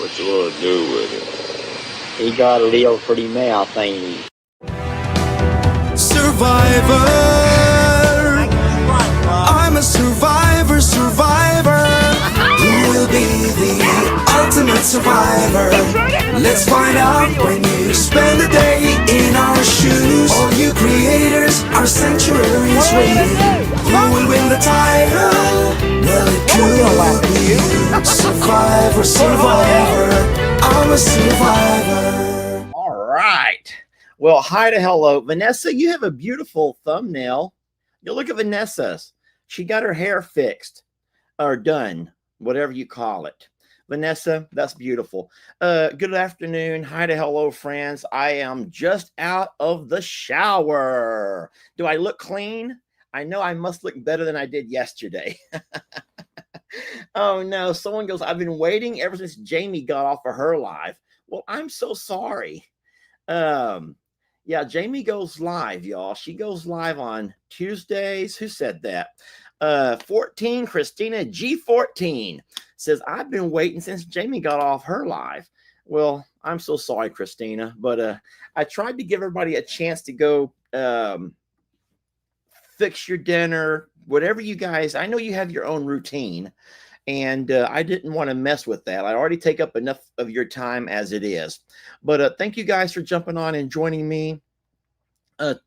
What you want to do with He got a little pretty mouth, ain't he? Survivor. I'm a survivor. Who will be the ultimate survivor? Let's find out when you spend a day in our shoes. All you creators, our sanctuary is waiting. Who will win the title? Well, it could be you. Survivor. I'm a survivor. All right. Well, hi to hello. Vanessa, you have a beautiful thumbnail. You look at Vanessa's. She got her hair fixed or done, whatever you call it. Vanessa, that's beautiful. Good afternoon. Hi to hello, friends. I am just out of the shower. Do I look clean? I know I must look better than I did yesterday. Oh, no. Someone goes, I've been waiting ever since Jamie got off of her live. Well, I'm so sorry. Yeah, Jamie goes live, y'all. She goes live on Tuesdays. Who said that? 14, Christina G14 says, I've been waiting since Jamie got off her live. Well, I'm so sorry, Christina, but I tried to give everybody a chance to go fix your dinner, whatever you guys, I know you have your own routine, and I didn't want to mess with that. I already take up enough of your time as it is. But thank you guys for jumping on and joining me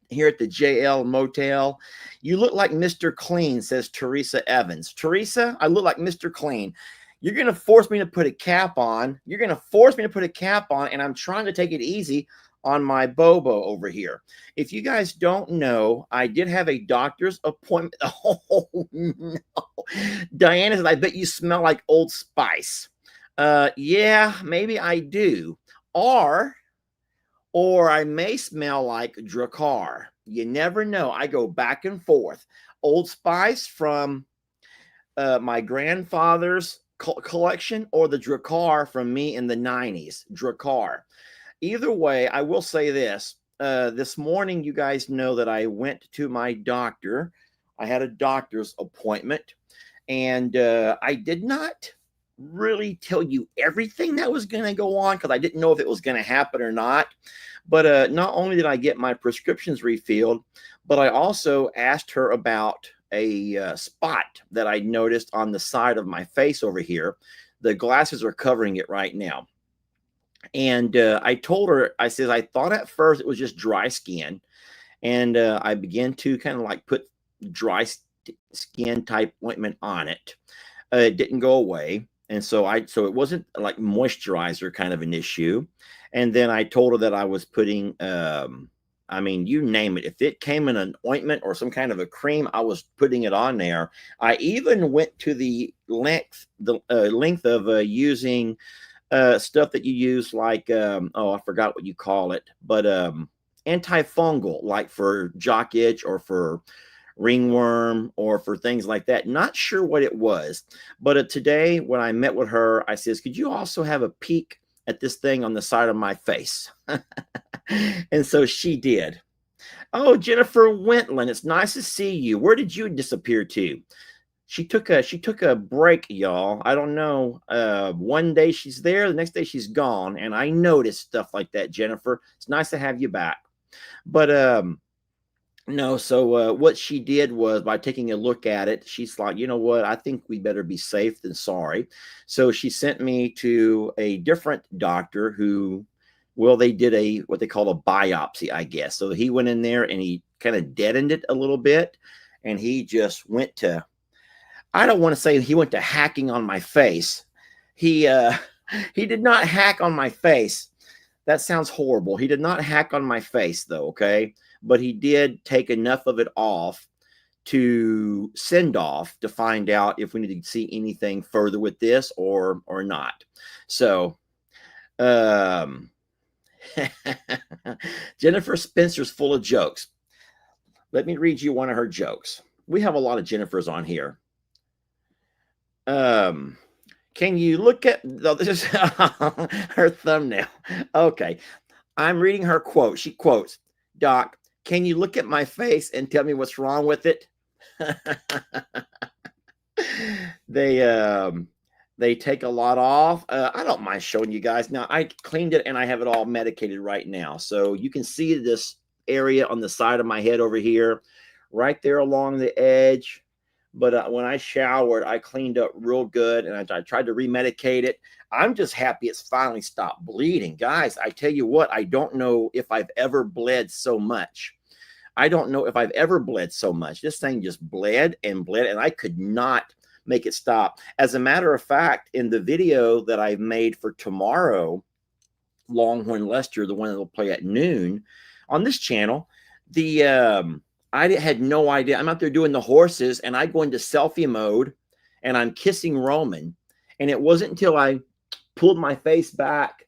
here at the JL Motel. You look like Mr. Clean, says Teresa Evans. Teresa, I look like Mr. Clean. You're going to force me to put a cap on. You're going to force me to put a cap on, and I'm trying to take it easy on my Bobo over here. If you guys don't know, I did have a doctor's appointment. Oh, no. Diana says, I bet you smell like Old Spice. Yeah, maybe I do. Or I may smell like Drakkar. You never know. I go back and forth. Old Spice from my grandfather's collection, or the Drakkar from me in the 90s. Drakkar. Either way, I will say this. This morning, you guys know that I went to my doctor. I had a doctor's appointment, and I did not really tell you everything that was going to go on because I didn't know if it was going to happen or not. But not only did I get my prescriptions refilled, but I also asked her about a spot that I noticed on the side of my face over here. The glasses are covering it right now. And I told her, I said, I thought at first it was just dry skin. And I began to kind of like put dry skin type ointment on it. It didn't go away. And so it wasn't like moisturizer kind of an issue. And then I told her that I was putting, I mean, you name it. If it came in an ointment or some kind of a cream, I was putting it on there. I even went to the length of using stuff that you use, like I forgot what you call it, but antifungal, like for jock itch or for ringworm or for things like that. Not sure what it was, but today when I met with her, I says, could you also have a peek at this thing on the side of my face? And so she did. Oh, Jennifer Wentland, it's nice to see you. Where did you disappear to? She took a break, y'all. I don't know. One day she's there, the next day she's gone, and I noticed stuff like that, Jennifer. It's nice to have you back. But no, so what she did was, by taking a look at it, she's like, you know what? I think we better be safe than sorry. So she sent me to a different doctor who, well, they did what they call a biopsy, I guess. So he went in there and he kind of deadened it a little bit, and he just went to, I don't want to say he went to hacking on my face. He did not hack on my face. That sounds horrible. He did not hack on my face, though, okay? But he did take enough of it off to send off to find out if we need to see anything further with this or not. So, Jennifer Spencer's full of jokes. Let me read you one of her jokes. We have a lot of Jennifers on here. Can you look at this is her thumbnail? Okay, I'm reading her quote. She quotes, Doc, can you look at my face and tell me what's wrong with it? They take a lot off. I don't mind showing you guys. Now, I cleaned it and I have it all medicated right now. So you can see this area on the side of my head over here, right there along the edge. But when I showered, I cleaned up real good, and I tried to remedicate it. I'm just happy it's finally stopped bleeding. Guys, I tell you what, I don't know if I've ever bled so much. I don't know if I've ever bled so much. This thing just bled, and I could not make it stop. As a matter of fact, in the video that I've made for tomorrow, Longhorn Lester, the one that will play at noon on this channel, I had no idea. I'm out there doing the horses, and I go into selfie mode, and I'm kissing Roman. And it wasn't until I pulled my face back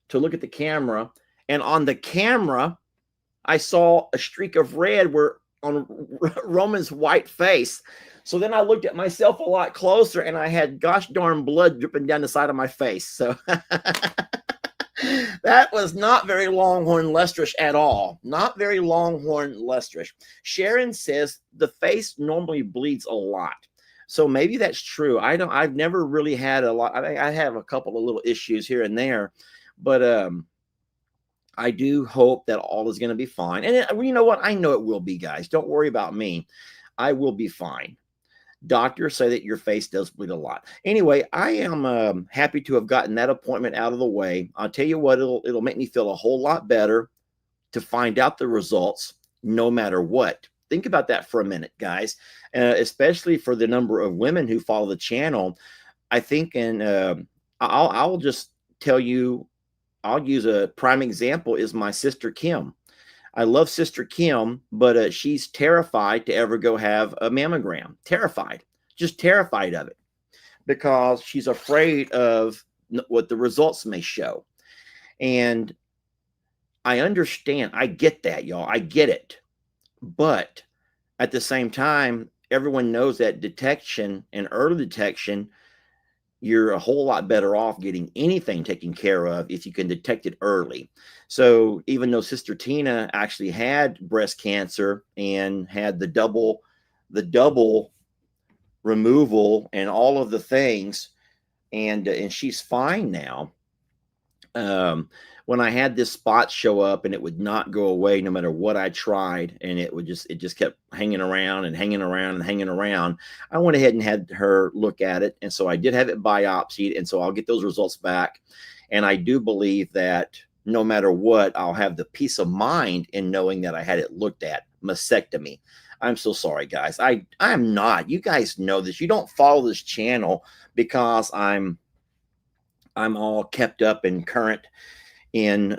to look at the camera, and on the camera, I saw a streak of red on Roman's white face. So then I looked at myself a lot closer, and I had gosh darn blood dripping down the side of my face. So that was not very Longhorn Lesterish at all. Not very Longhorn Lesterish. Sharon says the face normally bleeds a lot. So maybe that's true. I've never really had a lot. I have a couple of little issues here and there, but I do hope that all is going to be fine. And you know what? I know it will be, guys. Don't worry about me. I will be fine. Doctors say that your face does bleed a lot. Anyway, I am happy to have gotten that appointment out of the way. I'll tell you what, it'll make me feel a whole lot better to find out the results no matter what. Think about that for a minute, guys, especially for the number of women who follow the channel. I think, and I'll just tell you, I'll use a prime example is my sister Kim. I love Sister Kim, but she's terrified to ever go have a mammogram. Terrified, just terrified of it, because she's afraid of what the results may show. And I understand. I get that, y'all. I get it. But at the same time, everyone knows that detection and early detection, you're a whole lot better off getting anything taken care of if you can detect it early. So even though Sister Tina actually had breast cancer and had the double removal and all of the things, and she's fine now. When I had this spot show up and it would not go away no matter what I tried, and it just kept hanging around and hanging around and hanging around, I went ahead and had her look at it. And so I did have it biopsied, and so I'll get those results back. And I do believe that no matter what, I'll have the peace of mind in knowing that I had it looked at. Mastectomy. I'm so sorry, guys. I'm not. You guys know this. You don't follow this channel because I'm all kept up and current in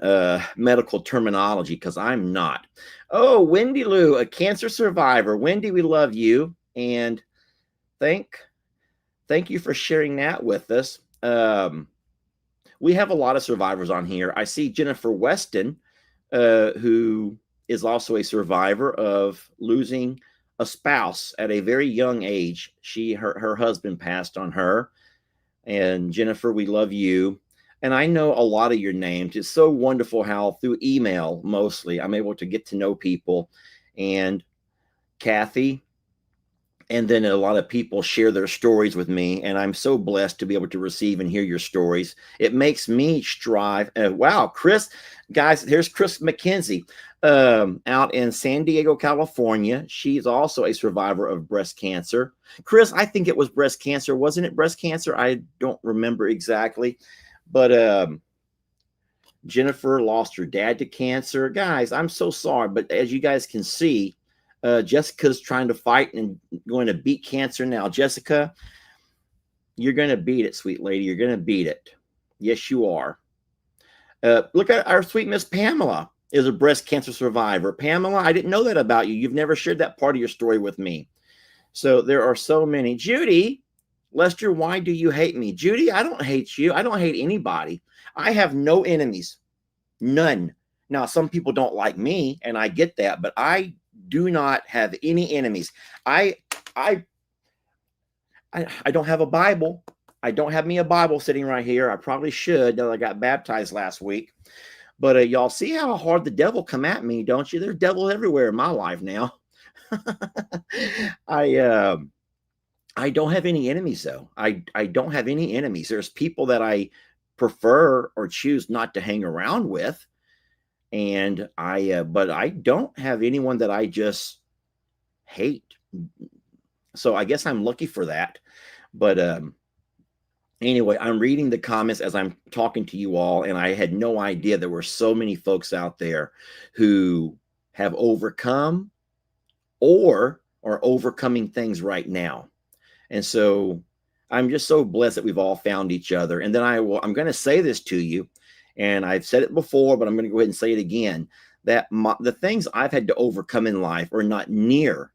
medical terminology, because I'm not. Oh, Wendy Lou, a cancer survivor. Wendy, we love you, and thank you for sharing that with us. We have a lot of survivors on here. I see Jennifer Weston, who is also a survivor of losing a spouse at a very young age. Her husband passed on her. And Jennifer, we love you. And I know a lot of your names. It's so wonderful how through email, mostly, I'm able to get to know people. And Kathy, and then a lot of people share their stories with me. And I'm so blessed to be able to receive and hear your stories. It makes me strive. Wow, Chris, guys, here's Chris McKenzie out in San Diego, California. She's also a survivor of breast cancer. Chris, I think it was breast cancer. Wasn't it breast cancer? I don't remember exactly. But Jennifer lost her dad to cancer. Guys, I'm so sorry. But as you guys can see, Jessica's trying to fight and going to beat cancer now. Jessica, you're going to beat it, sweet lady. You're going to beat it. Yes, you are. Look at our sweet Miss Pamela is a breast cancer survivor. Pamela, I didn't know that about you. You've never shared that part of your story with me. So there are so many. Judy, Lester, why do you hate me? Judy, I don't hate you. I don't hate anybody. I have no enemies. None. Now, some people don't like me, and I get that, but I do not have any enemies. I don't have a Bible. I don't have me a Bible sitting right here. I probably should, though I got baptized last week. But y'all see how hard the devil come at me, don't you? There's devil everywhere in my life now. I don't have any enemies though. I don't have any enemies. There's people that I prefer or choose not to hang around with, and but I don't have anyone that I just hate. So I guess I'm lucky for that. But anyway, I'm reading the comments as I'm talking to you all, and I had no idea there were so many folks out there who have overcome or are overcoming things right now. And so I'm just so blessed that we've all found each other. And then I'm going to say this to you, and I've said it before, but I'm going to go ahead and say it again, that the things I've had to overcome in life are not near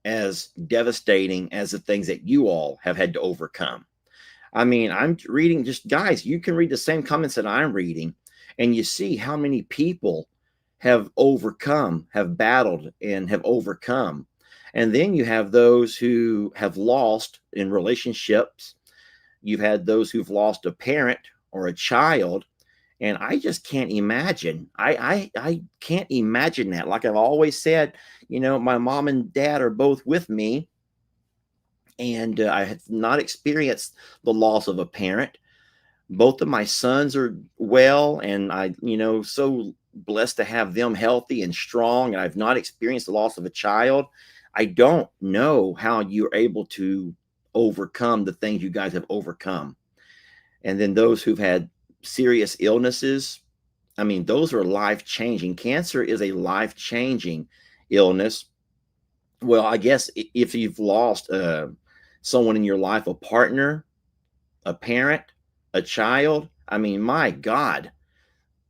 as devastating as the things that you all have had to overcome. I mean, I'm reading, just guys, you can read the same comments that I'm reading, and you see how many people have overcome, have battled, and have overcome. And then you have those who have lost in relationships. You've had those who've lost a parent or a child. And I just can't imagine. I can't imagine that. Like I've always said, you know, my mom and dad are both with me, and I have not experienced the loss of a parent. Both of my sons are well, and I, you know, so blessed to have them healthy and strong. And I've not experienced the loss of a child. I don't know how you're able to overcome the things you guys have overcome. And then those who've had serious illnesses, I mean, those are life changing. Cancer is a life changing illness. Well, I guess if you've lost someone in your life, a partner, a parent, a child, I mean, my God,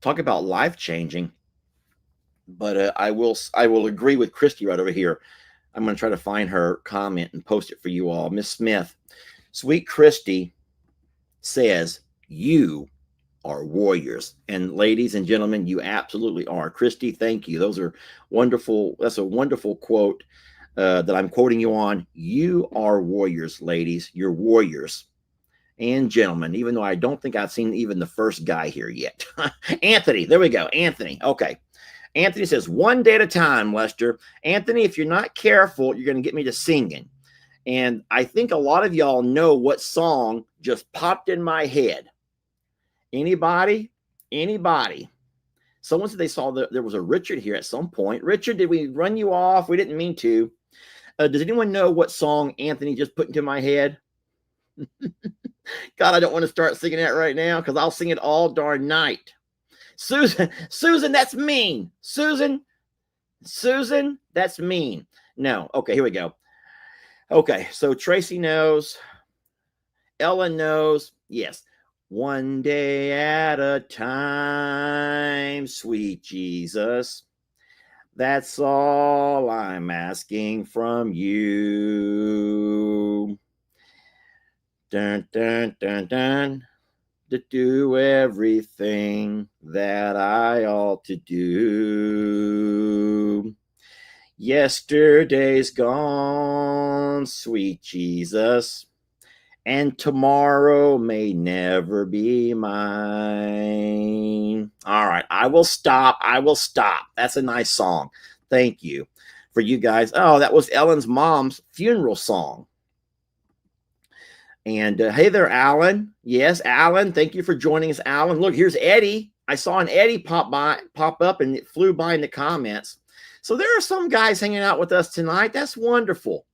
talk about life changing. But I will agree with Christy right over here. I'm going to try to find her comment and post it for you all. Miss Smith, sweet Christy says, you are warriors. And ladies and gentlemen, you absolutely are. Christy, thank you. Those are wonderful. That's a wonderful quote that I'm quoting you on. You are warriors, ladies. You're warriors and gentlemen, even though I don't think I've seen even the first guy here yet. Anthony, there we go. Anthony. Okay. Anthony says, one day at a time, Lester. Anthony, if you're not careful, you're going to get me to singing. And I think a lot of y'all know what song just popped in my head. Anybody? Anybody? Someone said they saw that there was a Richard here at some point. Richard, did we run you off? We didn't mean to. Does anyone know what song Anthony just put into my head? God, I don't want to start singing that right now because I'll sing it all darn night. Susan, that's mean. Susan, that's mean. No. Okay, here we go. Okay, so Tracy knows. Ellen knows. Yes. One day at a time, sweet Jesus. That's all I'm asking from you. Dun, dun, dun, dun. To do everything that I ought to do. Yesterday's gone, sweet Jesus, and tomorrow may never be mine. All right, I will stop. I will stop. That's a nice song. Thank you for you guys. Oh, that was Ellen's mom's funeral song. And hey there, Alan. Yes, Alan. Thank you for joining us, Alan. Look, here's Eddie. I saw an Eddie pop up, and it flew by in the comments. So there are some guys hanging out with us tonight. That's wonderful.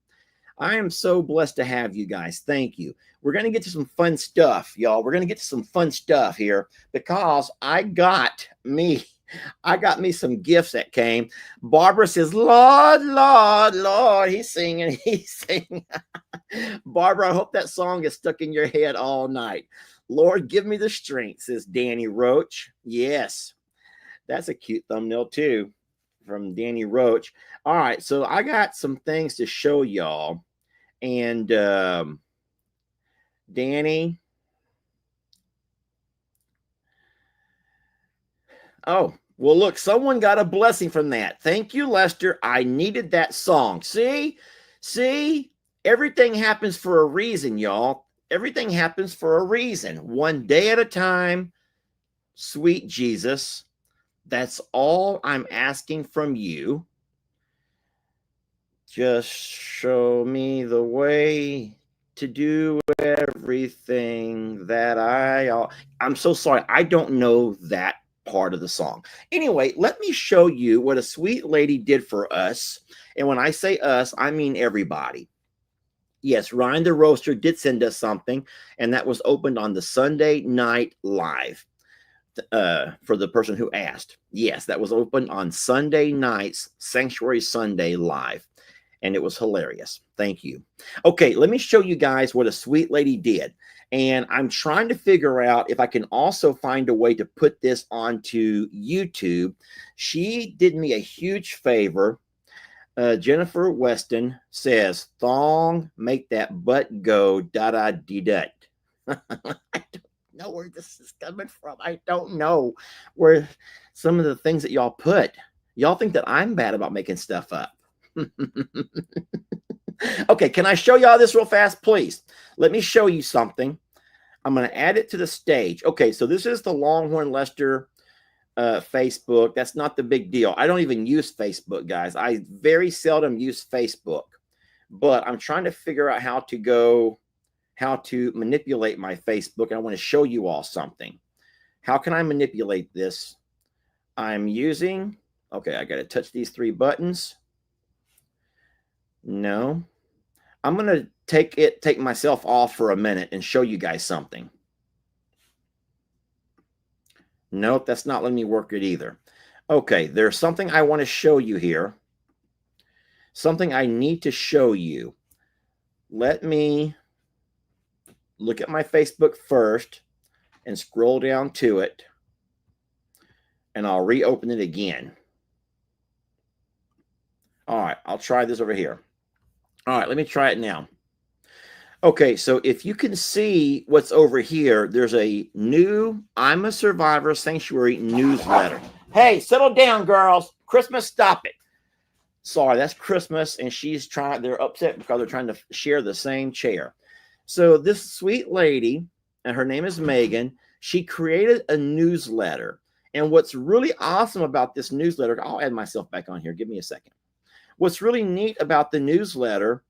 I am so blessed to have you guys. Thank you. We're going to get to some fun stuff, y'all. We're going to get to some fun stuff here because I got me some gifts that came. Barbara says, Lord, Lord, Lord. He's singing. He's singing. Barbara, I hope that song is stuck in your head all night. Lord, give me the strength, says Danny Roach. Yes, that's a cute thumbnail too from Danny Roach. All right, so I got some things to show y'all. And Danny. Oh, well, look, someone got a blessing from that. Thank you, Lester. I needed that song. See, everything happens for a reason, y'all. Everything happens for a reason. One day at a time, sweet Jesus. That's all I'm asking from you. Just show me the way to do everything that I'm so sorry. I don't know that part of the song. Anyway, let me show you what a sweet lady did for us. And when I say us, I mean everybody. Yes, Ryan the Roaster did send us something, and that was opened on the Sunday Night Live. For the person who asked, yes, that was opened on Sunday night's Sanctuary Sunday Live, and it was hilarious. Thank you. Okay, let me show you guys what a sweet lady did, and I'm trying to figure out if I can also find a way to put this onto YouTube. She did me a huge favor. Jennifer Weston says, "Thong, make that butt go da da dee dut." I don't know where this is coming from. I don't know where some of the things that y'all put. Y'all think that I'm bad about making stuff up. Okay, can I show y'all this real fast, please? Let me show you something. I'm going to add it to the stage. Okay, so this is the Longhorn Lester Facebook. That's not the big deal. I don't even use Facebook, guys. I very seldom use Facebook, but I'm trying to figure out how to manipulate my Facebook. And I want to show you all something. How can I manipulate this? I'm using, okay, I got to touch these 3 buttons. No, I'm going to take myself off for a minute and show you guys something. Nope, that's not letting me work it either. Okay, there's something I want to show you here. Something I need to show you. Let me look at my Facebook first and scroll down to it, and I'll reopen it again. All right, I'll try this over here. All right, let me try it now. Okay, so if you can see what's over here, there's a new I'm a Survivor Sanctuary newsletter. Hey, settle down, girls. Christmas, stop it. Sorry, that's Christmas, and they're upset because they're trying to share the same chair. So this sweet lady, and her name is Megan, she created a newsletter. And what's really awesome about this newsletter, I'll add myself back on here. Give me a second. What's really neat about the newsletter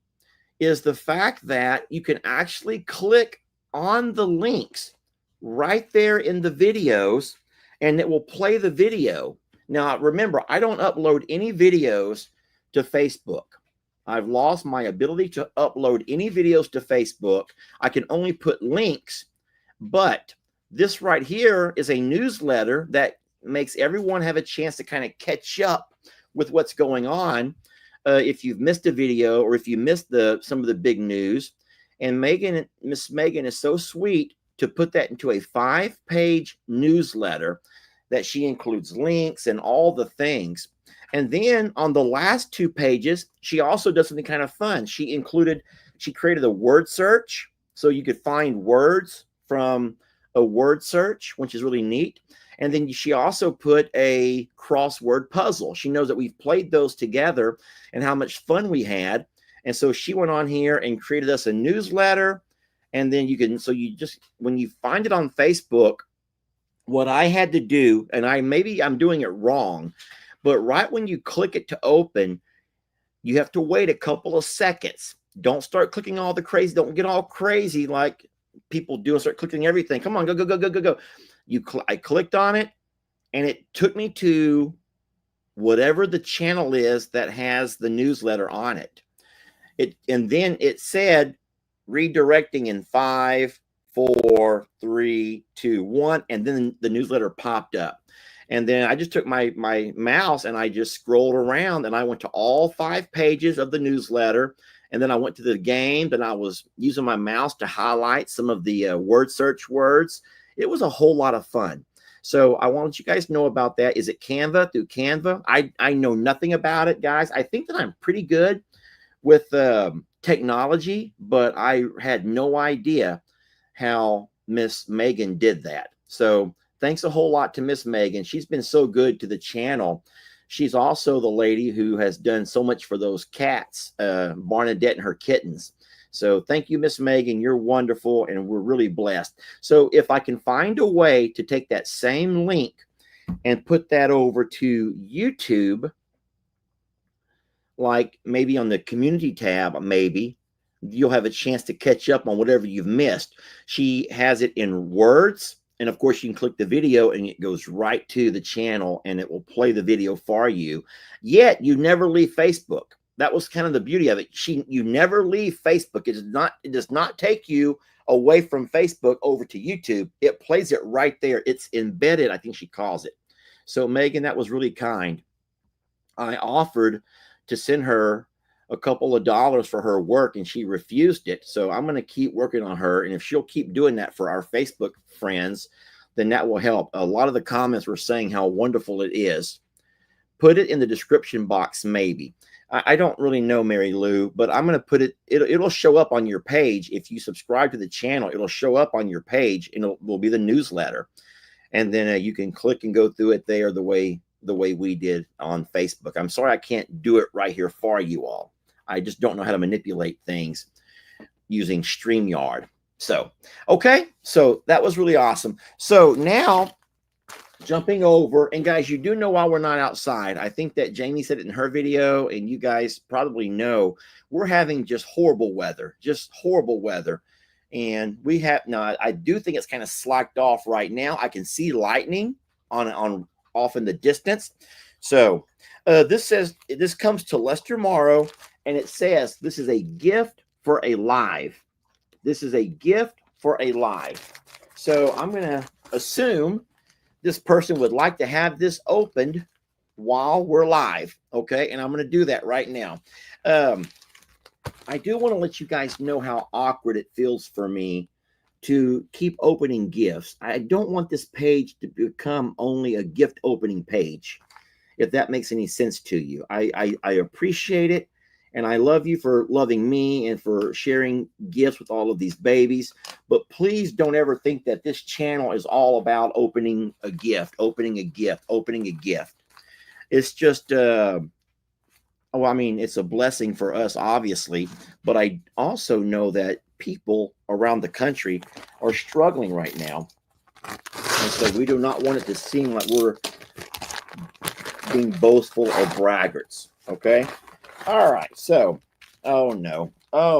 is the fact that you can actually click on the links right there in the videos, and it will play the video. Now, remember, I don't upload any videos to Facebook. I've lost my ability to upload any videos to Facebook. I can only put links, but this right here is a newsletter that makes everyone have a chance to kind of catch up with what's going on. If you've missed a video or if you missed some of the big news. And Miss Megan is so sweet to put that into a 5-page newsletter that she includes links and all the things. And then on the last 2 pages, she also does something kind of fun. She created a word search so you could find words from a word search, which is really neat. And then she also put a crossword puzzle. She knows that we've played those together and how much fun we had. And so she went on here and created us a newsletter. And then when you find it on Facebook, what I had to do, and maybe I'm doing it wrong, but right when you click it to open, you have to wait a couple of seconds. Don't start clicking all the crazy. Don't get all crazy like people do and start clicking everything. Come on, go. I clicked on it, and it took me to whatever the channel is that has the newsletter on it. And then it said redirecting in 5, 4, 3, 2, 1, and then the newsletter popped up. And then I just took my mouse and I just scrolled around, and I went to all 5 pages of the newsletter. And then I went to the game, and I was using my mouse to highlight some of the word search words. It was a whole lot of fun. So I wanted you guys to know about that. Is it Canva? Through Canva? I know nothing about it, guys. I think that I'm pretty good with technology, but I had no idea how Miss Megan did that. So thanks a whole lot to Miss Megan. She's been so good to the channel. She's also the lady who has done so much for those cats, Barnadette and her kittens. So thank you, Miss Megan. You're wonderful, and we're really blessed. So if I can find a way to take that same link and put that over to YouTube, like maybe on the community tab, maybe, you'll have a chance to catch up on whatever you've missed. She has it in words. And of course, you can click the video and it goes right to the channel and it will play the video for you. Yet you never leave Facebook. That was kind of the beauty of it. You never leave Facebook. It does not take you away from Facebook over to YouTube. It plays it right there. It's embedded, I think she calls it. So Megan, that was really kind. I offered to send her a couple of dollars for her work and she refused it. So I'm going to keep working on her. And if she'll keep doing that for our Facebook friends, then that will help. A lot of the comments were saying how wonderful it is. Put it in the description box, maybe. I don't really know, Mary Lou, but I'm going to put it, it'll show up on your page. If you subscribe to the channel, it'll show up on your page and it will be the newsletter. And then you can click and go through it there the way we did on Facebook. I'm sorry I can't do it right here for you all. I just don't know how to manipulate things using StreamYard. So, okay. So that was really awesome. So now jumping over, and guys, you do know why we're not outside. I think that Jamie said it in her video, and you guys probably know we're having just horrible weather. And we have now, I do think it's kind of slacked off right now. I can see lightning on off in the distance. So this comes to Lester Morrow, and it says this is a gift for a live. This is a gift for a live. So I'm going to assume this person would like to have this opened while we're live. Okay. And I'm going to do that right now. I do want to let you guys know how awkward it feels for me to keep opening gifts. I don't want this page to become only a gift opening page, if that makes any sense to you. I appreciate it. And I love you for loving me and for sharing gifts with all of these babies. But please don't ever think that this channel is all about opening a gift. It's just, I mean, it's a blessing for us, obviously. But I also know that people around the country are struggling right now. And so we do not want it to seem like we're being boastful or braggarts. Okay? All right, so, oh no. I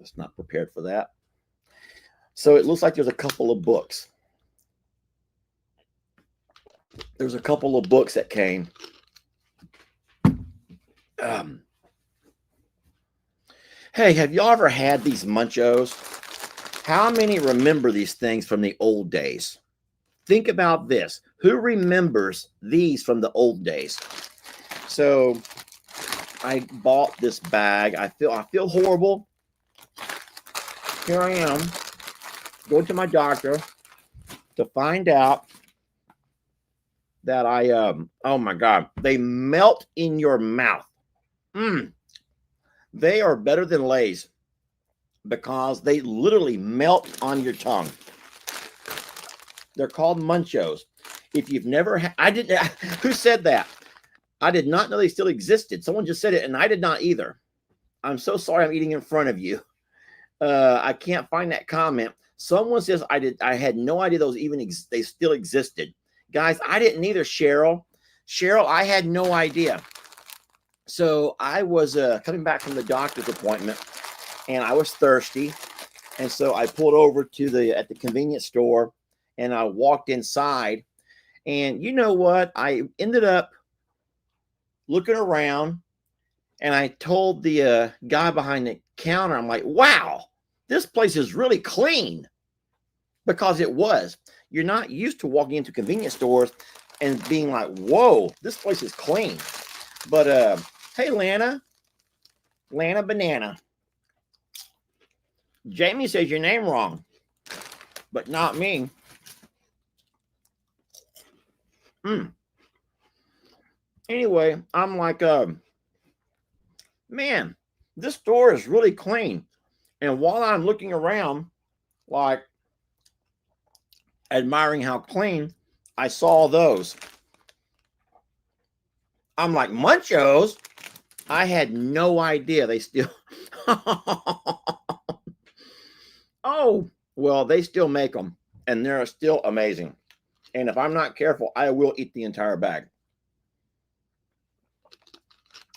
was not prepared for that. So it looks like there's a couple of books. There's a couple of books that came. Hey, have y'all ever had these Munchos? How many remember these things from the old days? Think about this. Who remembers these from the old days? So I bought this bag. I feel horrible. Here I am going to my doctor to find out that oh my God, they melt in your mouth. They are better than Lay's because they literally melt on your tongue. They're called Munchos. If you've never had, who said that? I did not know they still existed. Someone just said it, and I did not either. I'm so sorry I'm eating in front of you. I can't find that comment. Someone says I had no idea those they still existed. Guys, I didn't either, Cheryl. Cheryl, I had no idea. So I was coming back from the doctor's appointment, and I was thirsty. And so I pulled over at the convenience store, and I walked inside. And you know what? I ended up looking around, and I told the guy behind the counter, I'm like, wow, this place is really clean. Because it was. You're not used to walking into convenience stores and being like, whoa, this place is clean. But hey, Lana Banana. Jamie says your name wrong, but not me. Anyway, I'm like, man, this store is really clean. And while I'm looking around, like admiring how clean, I saw those. I'm like, Munchos? I had no idea they still. Oh, well, they still make them, and they're still amazing. And if I'm not careful, I will eat the entire bag.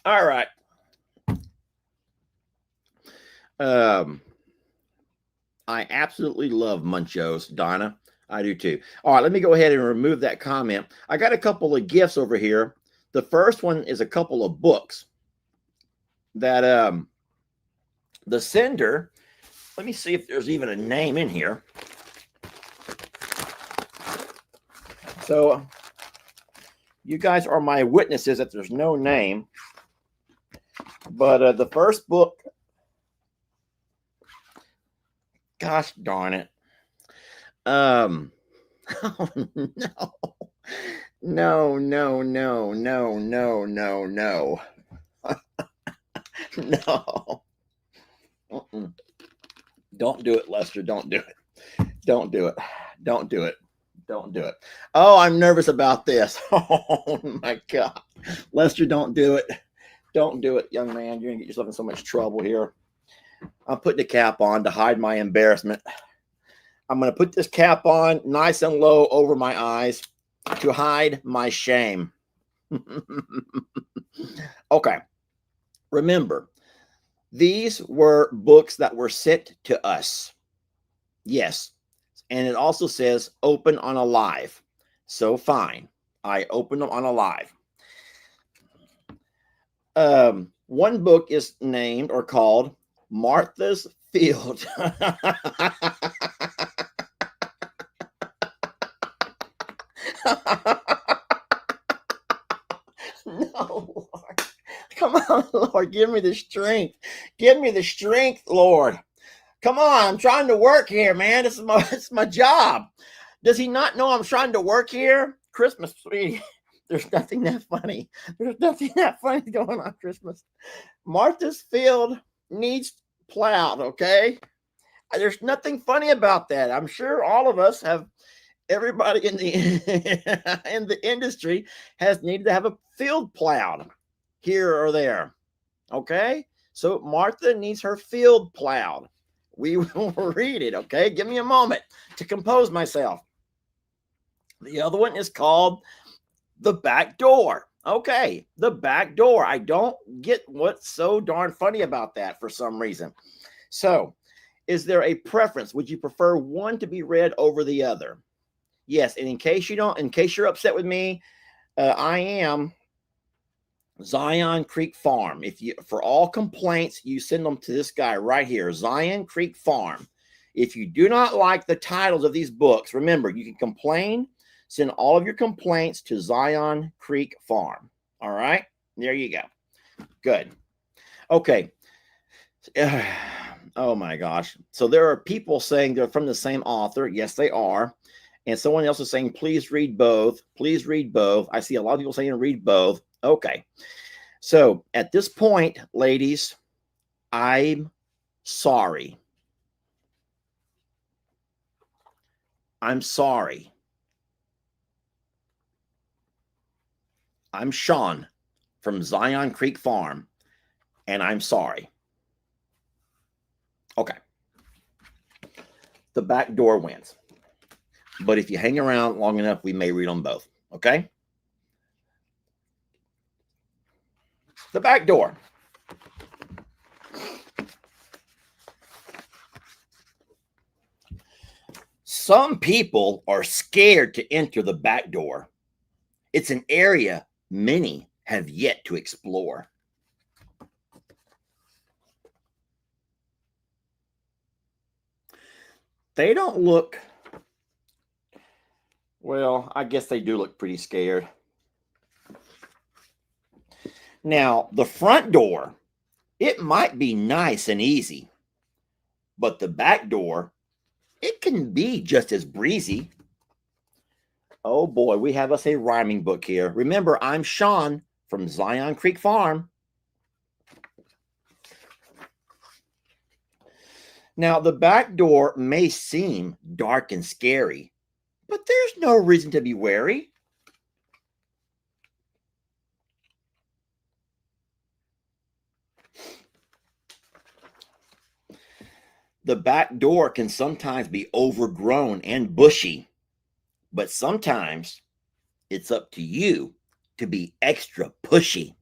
All right. I absolutely love Munchos, Donna. I do too. All right, let me go ahead and remove that comment. I got a couple of gifts over here. The first one is a couple of books that the sender, let me see if there's even a name in here. So you guys are my witnesses that there's no name. But the first book, gosh darn it. Oh, no. No, no, no, no, no, no, no. No. Don't do it, Lester. Don't do it. Don't do it. Don't do it. Don't do it. Oh, I'm nervous about this. Oh, my God. Lester, don't do it. Don't do it, young man. You're going to get yourself in so much trouble here. I'm putting the cap on to hide my embarrassment. I'm going to put this cap on nice and low over my eyes to hide my shame. Okay. Remember, these were books that were sent to us. Yes. And it also says open on a live. So fine. I open them on a live. One book is named or called Martha's Field. No, Lord. Come on, Lord. Give me the strength. Give me the strength, Lord. Come on. I'm trying to work here, man. This is my job. Does he not know I'm trying to work here? Christmas, sweetie. There's nothing that funny. There's nothing that funny going on Christmas. Martha's Field needs plowed, okay? There's nothing funny about that. I'm sure all of us have, everybody in the in the industry has needed to have a field plowed here or there. Okay? So Martha needs her field plowed. We will read it, okay? Give me a moment to compose myself. The other one is called The Back Door. Okay, The Back Door. I don't get what's so darn funny about that for some reason. So, is there a preference? Would you prefer one to be read over the other? Yes, and in case you're upset with me, I am Zion Creek Farm. For all complaints, you send them to this guy right here, Zion Creek Farm. If you do not like the titles of these books, remember, you can complain. Send all of your complaints to Zion Creek Farm. All right, there you go. Good. Okay. Oh my gosh. So there are people saying they're from the same author. Yes, they are. And someone else is saying, please read both. Please read both. I see a lot of people saying read both. Okay. So at this point, ladies, I'm sorry. I'm sorry. I'm Sean from Zion Creek Farm, and I'm sorry. Okay. The Back Door wins. But if you hang around long enough, we may read them both. Okay? The Back Door. Some people are scared to enter the back door. It's an area many have yet to explore. They don't look, well, I guess they do look pretty scared. Now, the front door, it might be nice and easy, but the back door, it can be just as breezy. Oh boy, we have us a rhyming book here. Remember, I'm Sean from Zion Creek Farm. Now, the back door may seem dark and scary, but there's no reason to be wary. The back door can sometimes be overgrown and bushy, but sometimes it's up to you to be extra pushy.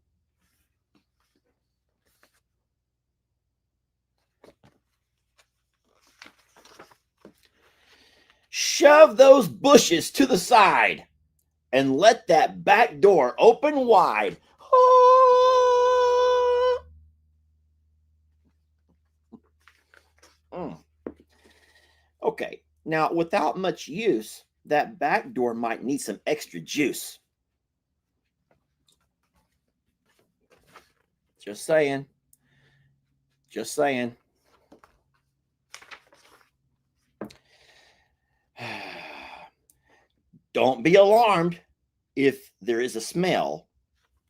Shove those bushes to the side and let that back door open wide. Okay, now without much use, that back door might need some extra juice. Just saying. Just saying. Don't be alarmed if there is a smell.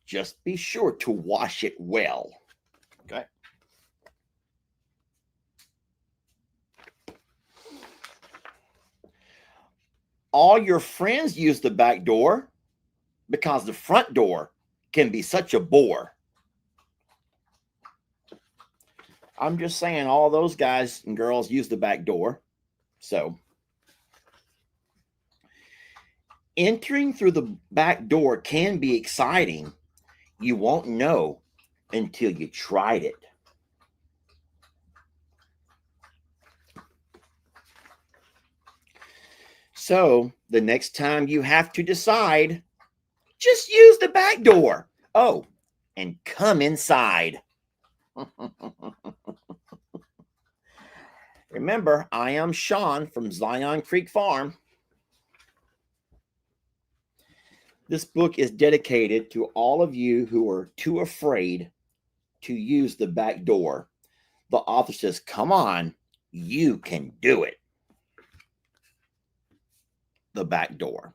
Just be sure to wash it well. Okay. All your friends use the back door because the front door can be such a bore. I'm just saying all those guys and girls use the back door. So entering through the back door can be exciting. You won't know until you tried it. So the next time you have to decide, just use the back door. Oh, and come inside. Remember, I am Sean from Zion Creek Farm. This book is dedicated to all of you who are too afraid to use the back door. The author says, come on, you can do it. The back door.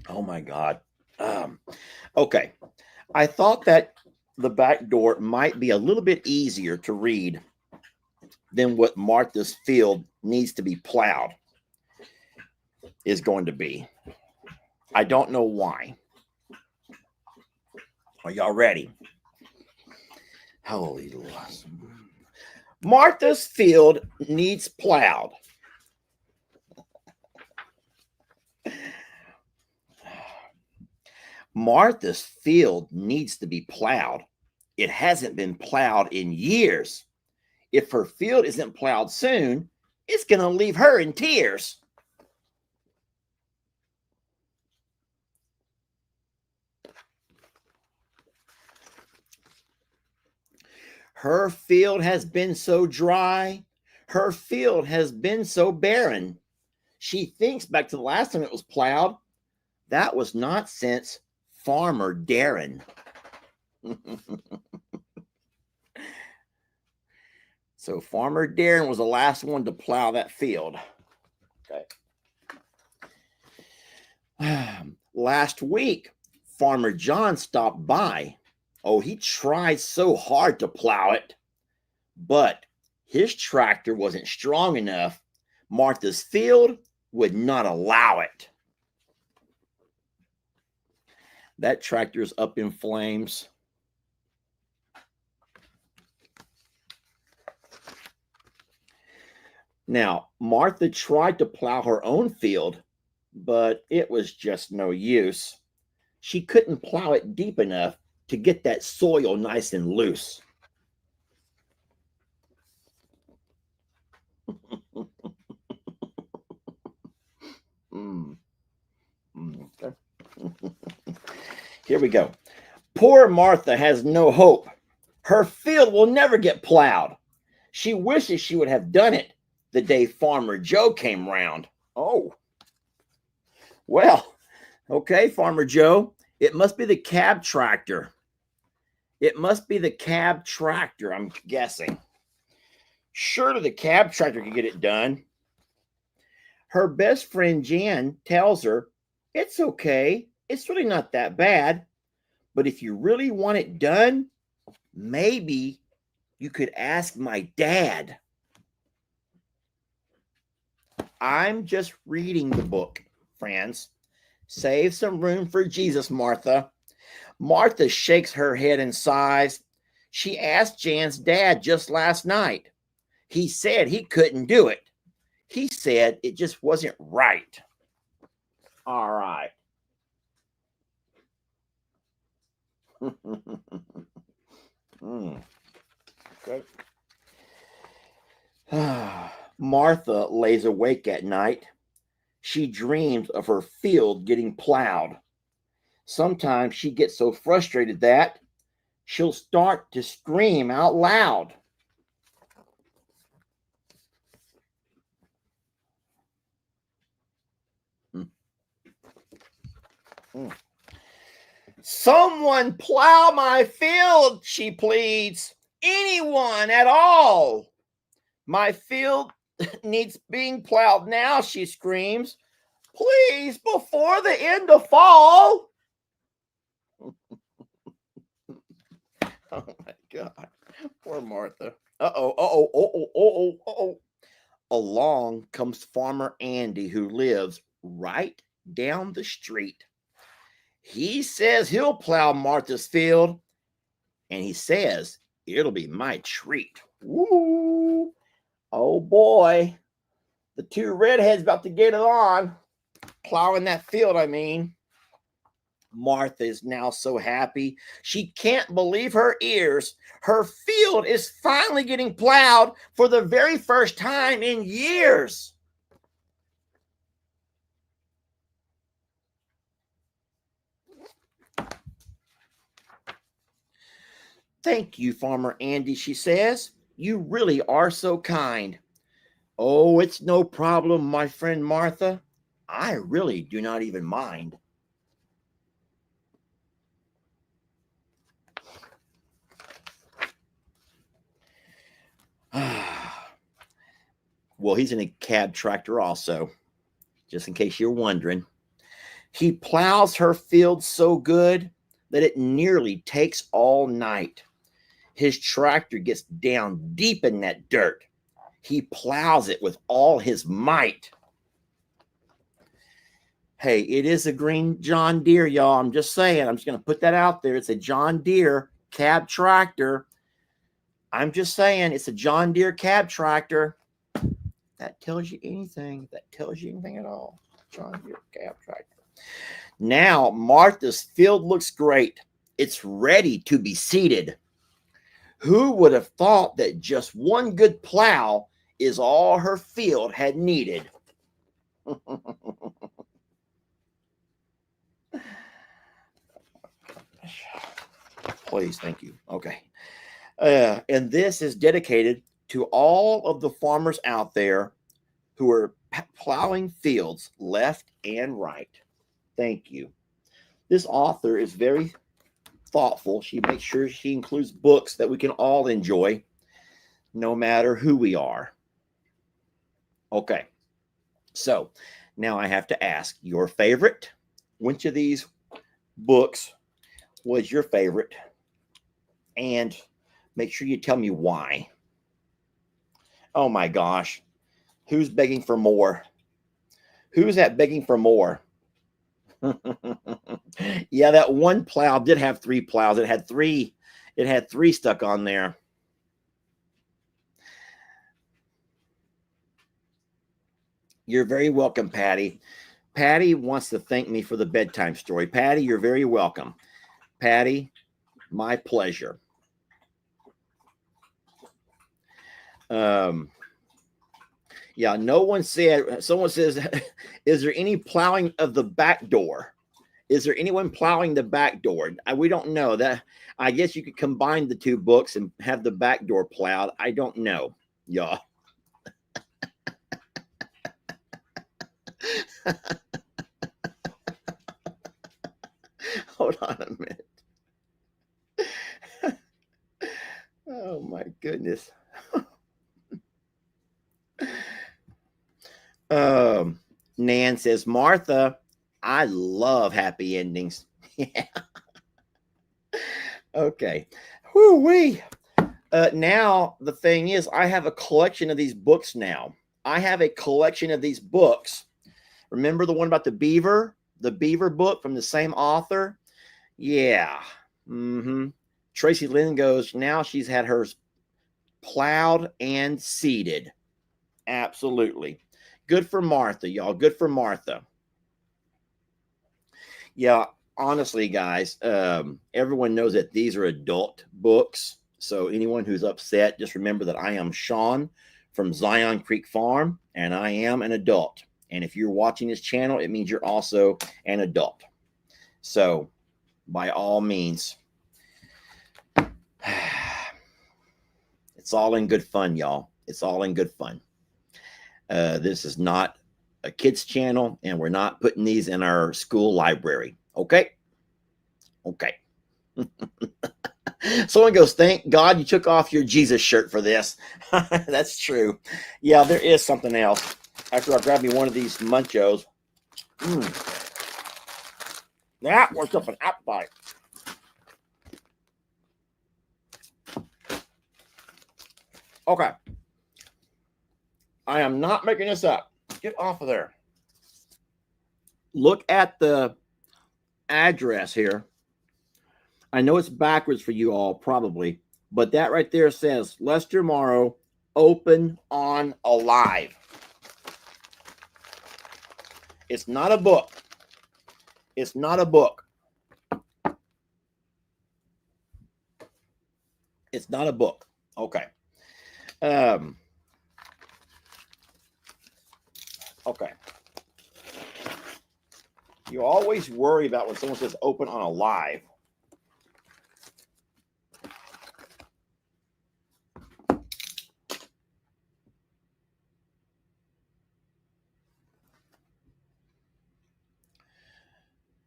Oh my God. Okay. I thought that the back door might be a little bit easier to read than what Martha's field needs to be plowed is going to be. I don't know why. Are y'all ready? Holy Lord. Martha's field needs plowed. Martha's field needs to be plowed. It hasn't been plowed in years. If her field isn't plowed soon, it's going to leave her in tears. Her field has been so dry. Her field has been so barren. She thinks back to the last time it was plowed. That was not since Farmer Darren. So Farmer Darren was the last one to plow that field. Okay. Last week, Farmer John stopped by. Oh, he tried so hard to plow it, but his tractor wasn't strong enough. Martha's field would not allow it. That tractor's up in flames. Now, Martha tried to plow her own field, but it was just no use. She couldn't plow it deep enough to get that soil nice and loose. Okay. Here we go. Poor Martha has no hope. Her field will never get plowed. She wishes she would have done it the day Farmer Joe came round. Oh, well, okay, Farmer Joe, it must be the cab tractor. It must be the cab tractor, I'm guessing. Surely the cab tractor could get it done. Her best friend Jan tells her, it's okay. It's really not that bad. But if you really want it done, maybe you could ask my dad. I'm just reading the book, friends. Save some room for Jesus, Martha. Martha shakes her head and sighs. She asked Jan's dad just last night. He said he couldn't do it. He said it just wasn't right. All right. Okay. Martha lays awake at night. She dreams of her field getting plowed. Sometimes she gets so frustrated that she'll start to scream out loud. Someone plow my field, she pleads. Anyone at all. My field needs being plowed now, she screams. Please, before the end of fall. Oh my God. Poor Martha. Uh-oh. Along comes Farmer Andy, who lives right down the street. He says he'll plow Martha's field, and he says it'll be my treat. Woo! Oh boy. The two redheads about to get it on. Plowing that field, I mean. Martha is now so happy. She can't believe her ears. Her field is finally getting plowed for the very first time in years. Thank you, Farmer Andy, she says. You really are so kind. Oh, it's no problem, my friend Martha. I really do not even mind. Well, he's in a cab tractor also, just in case you're wondering. He plows her field so good that it nearly takes all night. His tractor gets down deep in that dirt. He plows it with all his might. Hey, it is a green John Deere, y'all. I'm just saying. I'm just going to put that out there. It's a John Deere cab tractor. I'm just saying it's a John Deere cab tractor. That tells you anything. That tells you anything at all. John Deere cab tractor. Now, Martha's field looks great. It's ready to be seeded. Who would have thought that just one good plow is all her field had needed? Please, thank you. Okay. And this is dedicated to all of the farmers out there who are plowing fields left and right. Thank you. This author is very thoughtful. She makes sure she includes books that we can all enjoy, no matter who we are. Okay. So now I have to ask your favorite. Which of these books was your favorite? And make sure you tell me why. Oh my gosh. Who's begging for more? Who's that begging for more? Yeah, that one plow did have 3 plows. It had three stuck on there. You're very welcome, Patty. Patty wants to thank me for the bedtime story. Patty, you're very welcome. Patty, my pleasure. Yeah, no one said, someone says, is there any plowing of the back door? Is there anyone plowing the back door? We don't know that. I guess you could combine the 2 books and have the back door plowed. I don't know, y'all. Hold on a minute. Oh my goodness. Nan says, Martha, I love happy endings. Yeah. Okay. Whoo-wee. Now the thing is, I have a collection of these books now. I have a collection of these books. Remember the one about the beaver? The beaver book from the same author? Yeah. Tracy Lynn goes, now she's had hers plowed and seeded. Absolutely. Good for Martha, y'all. Good for Martha. Yeah, honestly, guys, everyone knows that these are adult books. So anyone who's upset, just remember that I am Sean from Zion Creek Farm, and I am an adult. And if you're watching this channel, it means you're also an adult. So by all means, it's all in good fun, y'all. It's all in good fun. This is not a kids channel, and we're not putting these in our school library. Okay? Okay. Someone goes, thank God you took off your Jesus shirt for this. That's true. Yeah, there is something else. After I grab me one of these munchos. That was up an apple bite. Okay. I am not making this up. Get off of there. Look at the address here. I know it's backwards for you all, probably, but that right there says Lester Morrow, open on alive. It's not a book. It's not a book. It's not a book. Okay. Okay. You always worry about when someone says open on alive.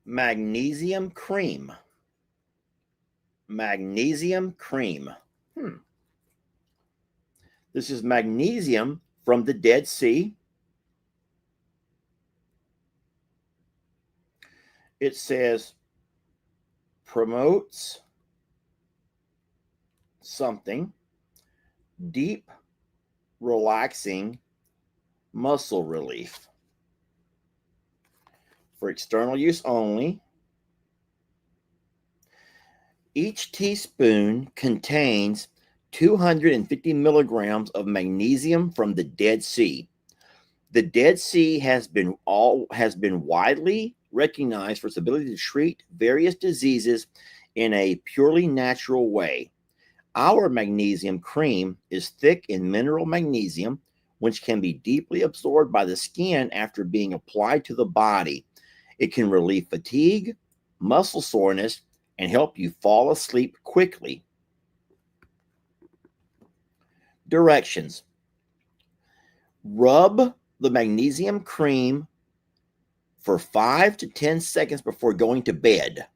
Magnesium cream. Magnesium cream. This is magnesium from the Dead Sea. It says promotes something, deep, relaxing muscle relief. For external use only. Each teaspoon contains 250 milligrams of magnesium from the Dead Sea. The Dead Sea has been widely recognized for its ability to treat various diseases in a purely natural way. Our magnesium cream is thick in mineral magnesium, which can be deeply absorbed by the skin after being applied to the body. It can relieve fatigue, muscle soreness, and help you fall asleep quickly. Directions. Rub the magnesium cream for 5 to 10 seconds before going to bed.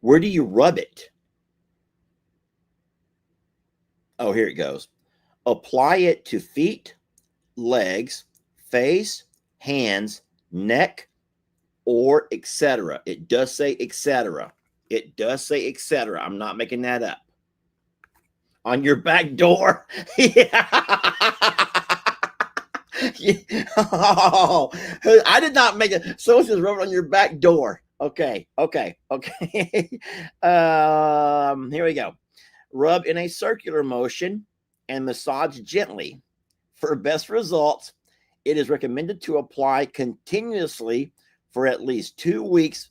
Where do you rub it? Oh, here it goes. Apply it to feet, legs, face, hands, neck, or etc. It does say etc. It does say etc. I'm not making that up. On your back door. Yeah. Oh, I did not make it. So it's just rub it on your back door. Okay. Here we go. Rub in a circular motion and massage gently. For best results, it is recommended to apply continuously for at least 2 weeks.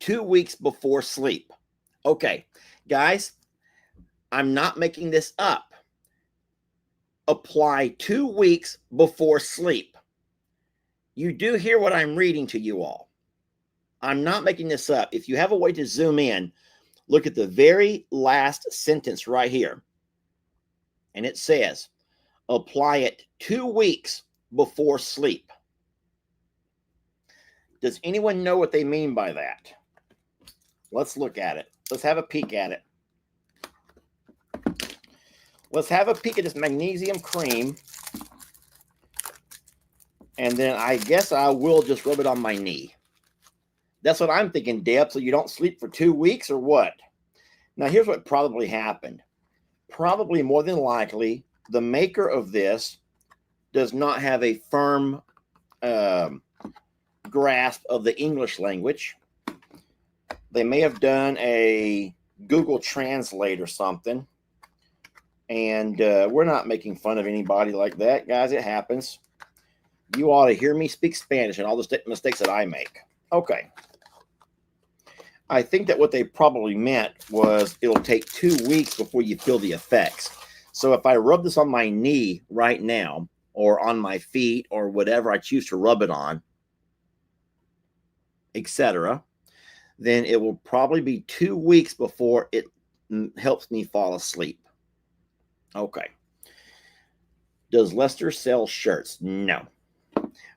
2 weeks before sleep. Okay, guys, I'm not making this up. Apply 2 weeks before sleep. You do hear what I'm reading to you all. I'm not making this up. If you have a way to zoom in, look at the very last sentence right here. And it says, apply it 2 weeks before sleep. Does anyone know what they mean by that? Let's look at it. Let's have a peek at it. Let's have a peek at this magnesium cream. And then I guess I will just rub it on my knee. That's what I'm thinking, Deb. So you don't sleep for 2 weeks or what? Now, here's what probably happened. Probably more than likely, the maker of this does not have a firm grasp of the English language. They may have done a Google Translate or something. And we're not making fun of anybody like that, guys. It happens. You ought to hear me speak Spanish and all the mistakes that I make. Okay. I think that what they probably meant was it'll take 2 weeks before you feel the effects. So if I rub this on my knee right now, or on my feet, or whatever I choose to rub it on, etc., then it will probably be 2 weeks before it helps me fall asleep. Okay. Does Lester sell shirts? No.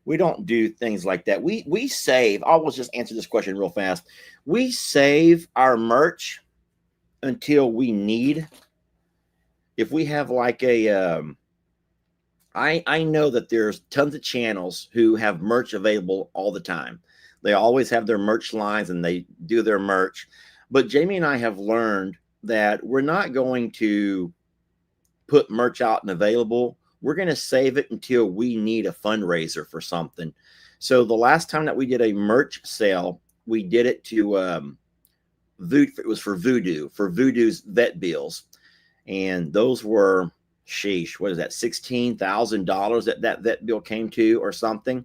We don't do things like that. We save. I will just answer this question real fast. We save our merch until we need. If we have like a, I know that there's tons of channels who have merch available all the time. They always have their merch lines and they do their merch. But Jamie and I have learned that we're not going to put merch out and available. We're going to save it until we need a fundraiser for something. So the last time that we did a merch sale, we did it to it was for Voodoo's vet bills, and those were, sheesh, what is that, $16,000 that vet bill came to or something.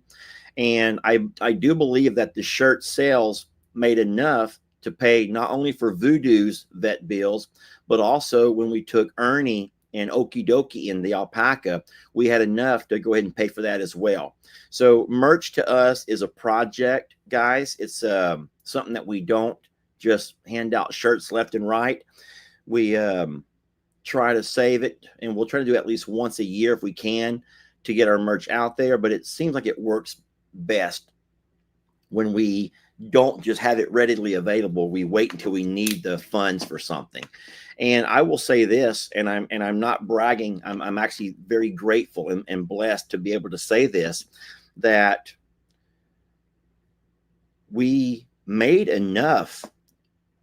And I do believe that the shirt sales made enough to pay not only for Voodoo's vet bills, but also when we took Ernie and Okie Dokie in the alpaca, we had enough to go ahead and pay for that as well. So merch to us is a project, guys. It's something that we don't just hand out shirts left and right. We try to save it, and we'll try to do at least once a year if we can to get our merch out there. But it seems like it works best when we don't just have it readily available. We wait until we need the funds for something. And I will say this, and I'm not bragging. I'm actually very grateful and blessed to be able to say this, that we made enough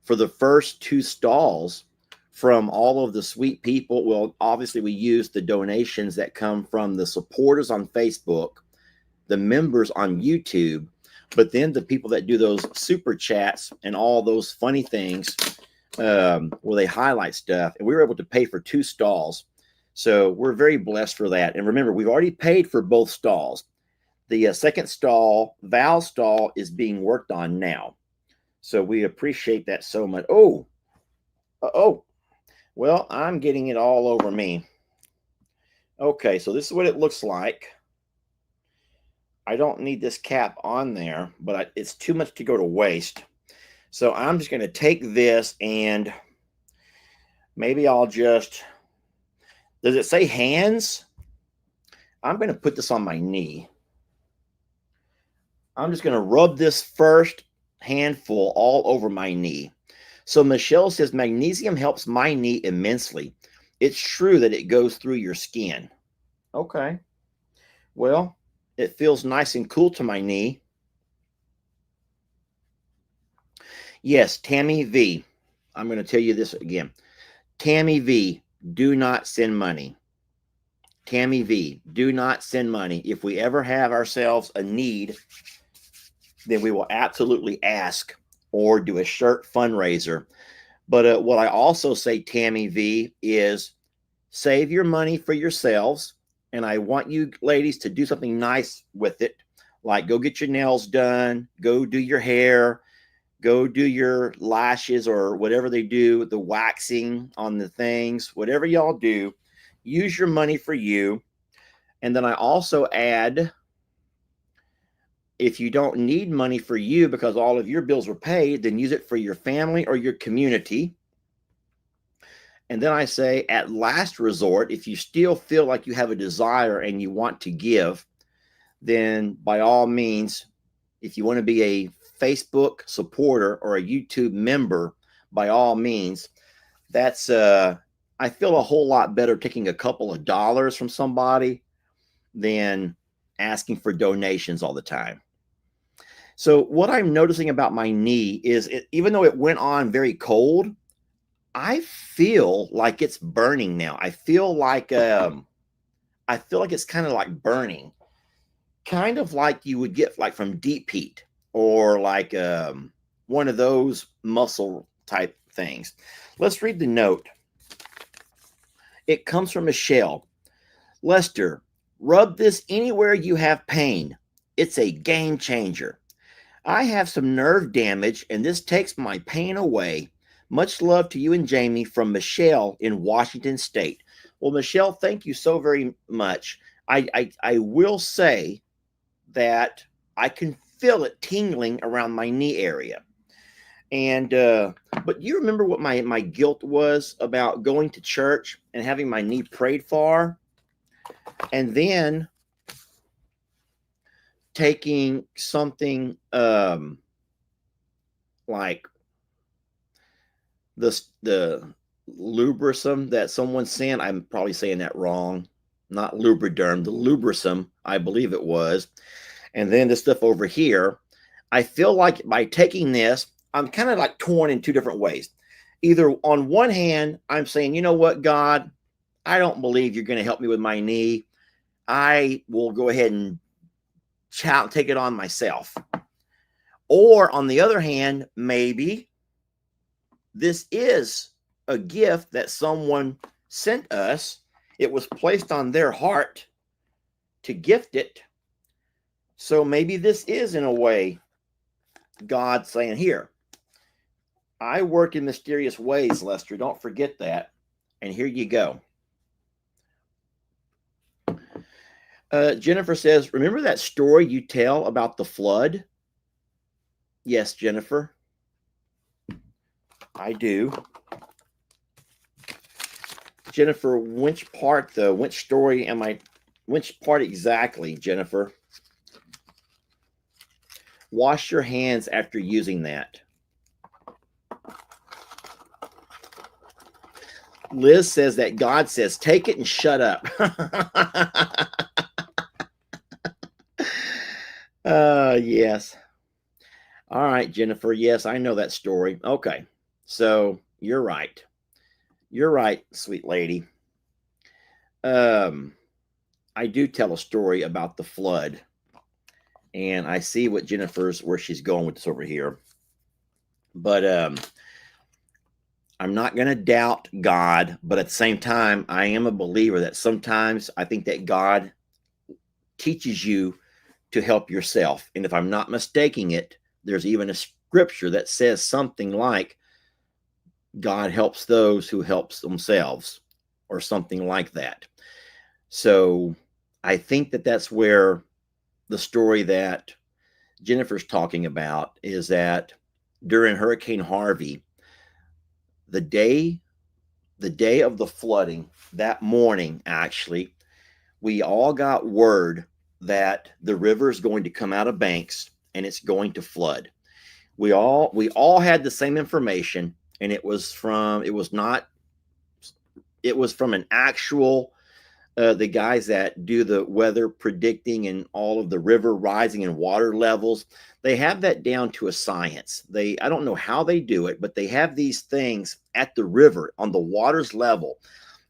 for the first 2 stalls from all of the sweet people. Well, obviously we use the donations that come from the supporters on Facebook, the members on YouTube, but then the people that do those super chats and all those funny things where they highlight stuff. And we were able to pay for 2 stalls. So we're very blessed for that. And remember, we've already paid for both stalls. The second stall, Val's stall, is being worked on now. So we appreciate that so much. Oh, well, I'm getting it all over me. Okay, so this is what it looks like. I don't need this cap on there, but it's too much to go to waste. So I'm just going to take this, and maybe I'll just, does it say hands? I'm going to put this on my knee. I'm just going to rub this first handful all over my knee. So Michelle says, magnesium helps my knee immensely. It's true that it goes through your skin. Okay. Well, it feels nice and cool to my knee. Yes, Tammy V. I'm going to tell you this again. Tammy V, do not send money. Tammy V, do not send money. If we ever have ourselves a need, then we will absolutely ask or do a shirt fundraiser. But what I also say, Tammy V, is save your money for yourselves. And I want you ladies to do something nice with it. Like go get your nails done, go do your hair, go do your lashes or whatever they do, the waxing on the things, whatever y'all do, use your money for you. And then I also add, if you don't need money for you because all of your bills were paid, then use it for your family or your community. And then I say, at last resort, if you still feel like you have a desire and you want to give, then by all means, if you want to be a Facebook supporter or a YouTube member, by all means, that's, I feel a whole lot better taking a couple of dollars from somebody than asking for donations all the time. So what I'm noticing about my knee is, even though it went on very cold, I feel like it's burning now. I feel like it's kind of like burning, kind of like you would get like from deep heat or like one of those muscle type things. Let's read the note. It comes from Michelle. Lester, Rub this anywhere you have pain. It's a game changer. I have some nerve damage, and this takes my pain away. Much love to you and Jamie from Michelle in Washington State. Well, Michelle, thank you so very much. I will say that I can feel it tingling around my knee area. And but you remember what my guilt was about going to church and having my knee prayed for, and then taking something like the Lubricum that someone sent. I'm probably saying that wrong. Not Lubriderm, the Lubricum, I believe it was. And then this stuff over here, I feel like by taking this, I'm kind of like torn in two different ways. Either on one hand, I'm saying, you know what, God, I don't believe you're going to help me with my knee. I will go ahead and take it on myself. Or on the other hand, maybe this is a gift that someone sent us. It was placed on their heart to gift it. So maybe this is, in a way, God saying, here, I work in mysterious ways, Lester. Don't forget that. And here you go. Jennifer says, remember that story you tell about the flood? Yes, Jennifer. I do. Jennifer, which part though? Which story am I? Which part exactly, Jennifer? Wash your hands after using that. Liz says that God says, take it and shut up. Yes. All right, Jennifer. Yes, I know that story. Okay. So you're right. You're right, sweet lady. I do tell a story about the flood, and I see what where she's going with this over here. But I'm not going to doubt God, but at the same time, I am a believer that sometimes I think that God teaches you to help yourself. And if I'm not mistaking it, there's even a scripture that says something like, God helps those who helps themselves, or something like that. So I think that that's where the story that Jennifer's talking about is that during Hurricane Harvey, the day of the flooding, that morning, actually, we all got word that the river is going to come out of banks and it's going to flood. We all had the same information, and it was from an actual the guys that do the weather predicting and all of the river rising and water levels. They have that down to a science. I don't know how they do it, but they have these things at the river on the water's level,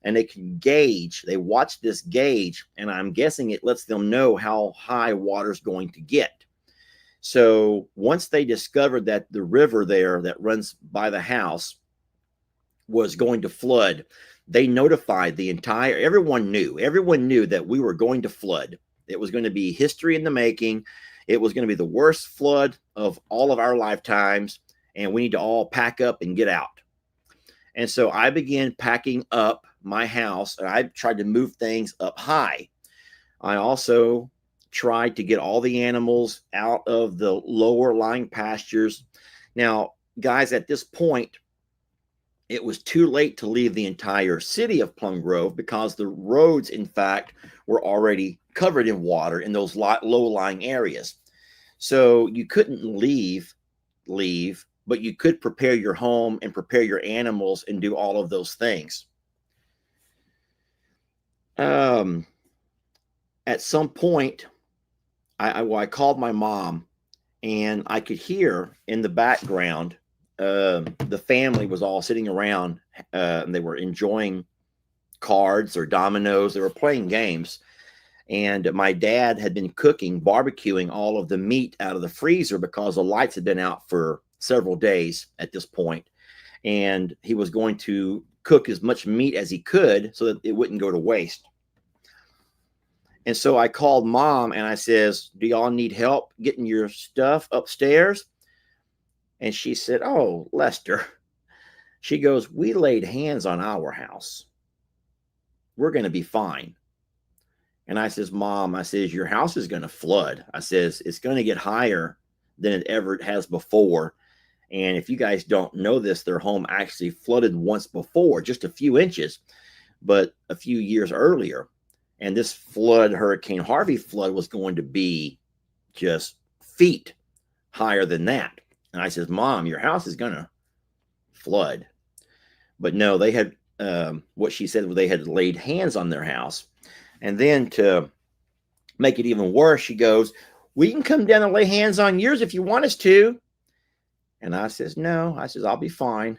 and they can gauge. They watch this gauge, and I'm guessing it lets them know how high water's going to get. So once they discovered that the river there that runs by the house was going to flood, they notified everyone knew that we were going to flood. It was going to be history in the making. It was going to be the worst flood of all of our lifetimes, and we need to all pack up and get out. And so I began packing up my house, and I tried to move things up high. I also tried to get all the animals out of the lower lying pastures. Now, guys, at this point, it was too late to leave the entire city of Plum Grove because the roads, in fact, were already covered in water in those low-lying areas. So you couldn't leave, but you could prepare your home and prepare your animals and do all of those things. At some point, I called my mom, and I could hear in the background the family was all sitting around, and they were enjoying cards or dominoes. They were playing games, and my dad had been barbecuing all of the meat out of the freezer because the lights had been out for several days at this point, and he was going to cook as much meat as he could so that it wouldn't go to waste. And so I called Mom and I says, do y'all need help getting your stuff upstairs? And she said, oh, Lester. She goes, we laid hands on our house. We're going to be fine. And I says, Mom, I says, your house is going to flood. I says, it's going to get higher than it ever has before. And if you guys don't know this, their home actually flooded once before, just a few inches, but a few years earlier. And this flood, Hurricane Harvey flood, was going to be just feet higher than that. And I says, Mom, your house is going to flood. But no, they had, what she said, they had laid hands on their house. And then to make it even worse, she goes, we can come down and lay hands on yours if you want us to. And I says, no, I says, I'll be fine.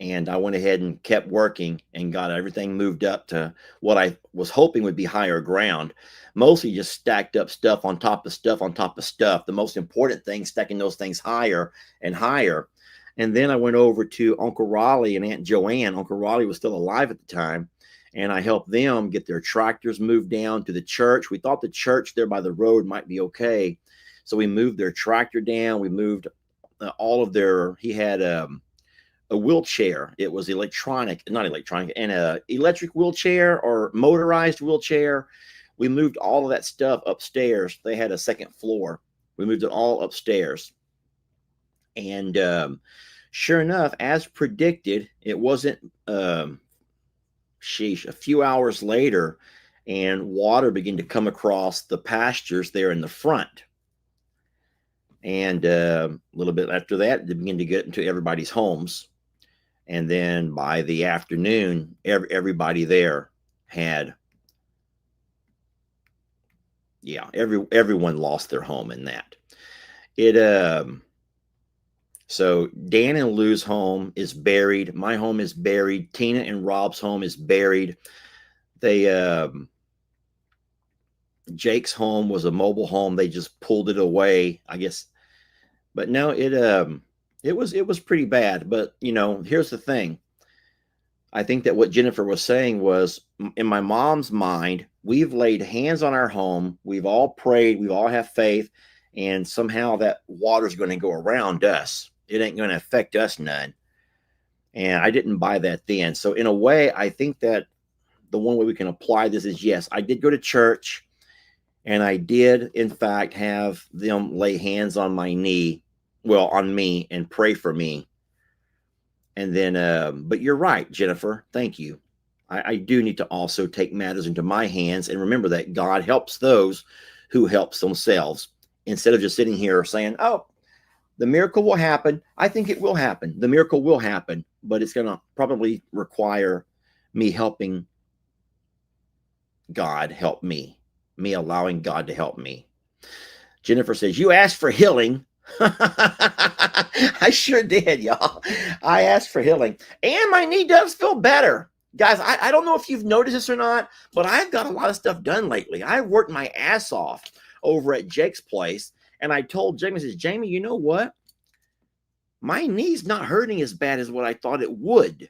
And I went ahead and kept working and got everything moved up to what I was hoping would be higher ground. Mostly just stacked up stuff on top of stuff on top of stuff. The most important thing, stacking those things higher and higher. And then I went over to Uncle Raleigh and Aunt Joanne. Uncle Raleigh was still alive at the time. And I helped them get their tractors moved down to the church. We thought the church there by the road might be okay. So we moved their tractor down. We moved all of their, he had a wheelchair. It was not electronic, and a electric wheelchair or motorized wheelchair. We moved all of that stuff upstairs. They had a second floor. We moved it all upstairs. And sure enough, as predicted, it wasn't, a few hours later, and water began to come across the pastures there in the front. And a little bit after that, they began to get into everybody's homes. And then by the afternoon, everybody there had, everyone lost their home in that. So Dan and Lou's home is buried. My home is buried. Tina and Rob's home is buried. Jake's home was a mobile home. They just pulled it away, I guess. But no, it was pretty bad. But here's the thing. I think that what Jennifer was saying was, in my mom's mind, we've laid hands on our home. We've all prayed. We all have faith. And somehow that water's going to go around us. It ain't going to affect us none. And I didn't buy that then. So in a way, I think that the one way we can apply this is, yes, I did go to church. And I did, in fact, have them lay hands on on me and pray for me. And then, but you're right, Jennifer. Thank you. I do need to also take matters into my hands and remember that God helps those who helps themselves, instead of just sitting here saying, oh, the miracle will happen. I think it will happen. The miracle will happen, but it's going to probably require me helping God help me allowing God to help me. Jennifer says, you asked for healing. I sure did, y'all. I asked for healing. And my knee does feel better. Guys, I don't know if you've noticed this or not, but I've got a lot of stuff done lately. I worked my ass off over at Jake's place. And I told Jamie, I says, Jamie, you know what? My knee's not hurting as bad as what I thought it would.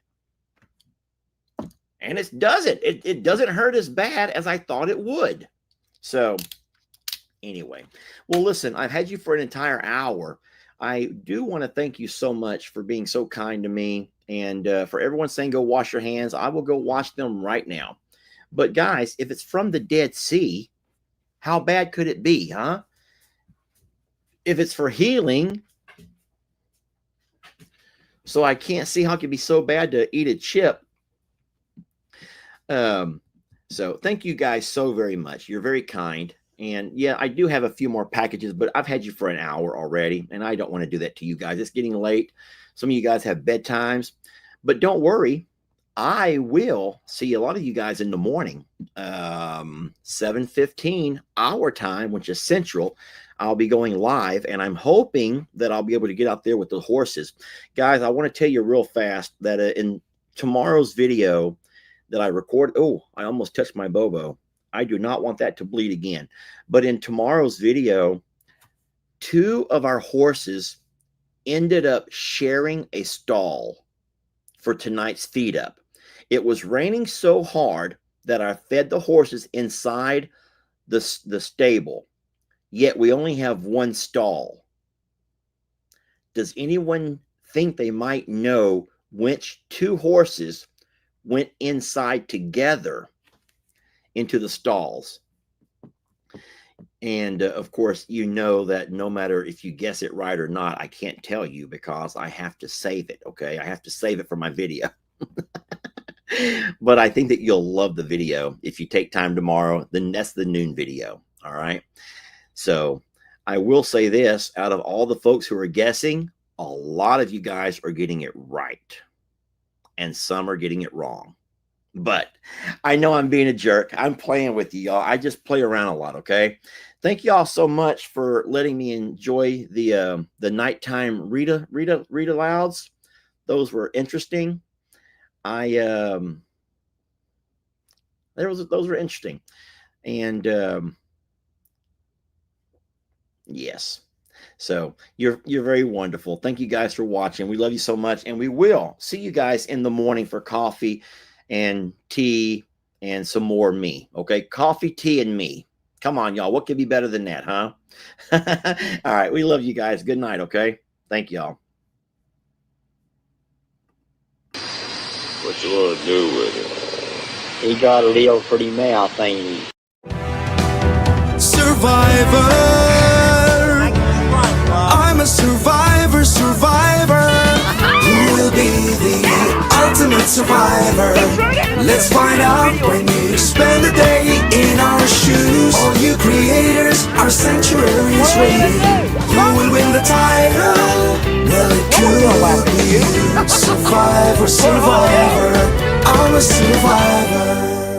And it doesn't. It doesn't hurt as bad as I thought it would. So anyway, well, listen, I've had you for an entire hour. I do want to thank you so much for being so kind to me. And for everyone saying, go wash your hands, I will go wash them right now. But guys, if it's from the Dead Sea, how bad could it be, huh? If it's for healing, so I can't see how it could be so bad to eat a chip. So thank you guys so very much. You're very kind. And yeah, I do have a few more packages, but I've had you for an hour already, and I don't want to do that to you guys. It's getting late. Some of you guys have bedtimes, but don't worry. I will see a lot of you guys in the morning, 7:15 our time, which is Central. I'll be going live, and I'm hoping that I'll be able to get out there with the horses. Guys, I want to tell you real fast that in tomorrow's video that I record, oh, I almost touched my Bobo. I do not want that to bleed again. But in tomorrow's video, 2 of our horses ended up sharing a stall for tonight's feed up. It was raining so hard that are fed the horses inside the stable, yet we only have one stall. Does anyone think they might know which two horses went inside together into the stalls? And of course, you know that no matter if you guess it right or not, I can't tell you because I have to save it. Okay, I have to save it for my video. But I think that you'll love the video if you take time tomorrow. Then that's the noon video. All right. So I will say this, out of all the folks who are guessing, a lot of you guys are getting it right. And some are getting it wrong. But I know I'm being a jerk. I'm playing with you, y'all. I just play around a lot, okay? Thank y'all so much for letting me enjoy the nighttime read alouds. Those were interesting. Those were interesting. And yes. So you're very wonderful. Thank you guys for watching. We love you so much, and we will see you guys in the morning for coffee and tea and some more me. Okay, coffee, tea, and me. Come on, y'all. What could be better than that, huh? All right, we love you guys. Good night. Okay, thank y'all. What you want to do with it? He got a little pretty mouth, ain't he? Survivor. I'm a survivor, survivor. Who will be the ultimate survivor? Let's find out when you spend a day in our shoes. All you creators, our sanctuary is waiting. Who will win the title? Well, it could be you. Survivor, survivor. I'm a survivor.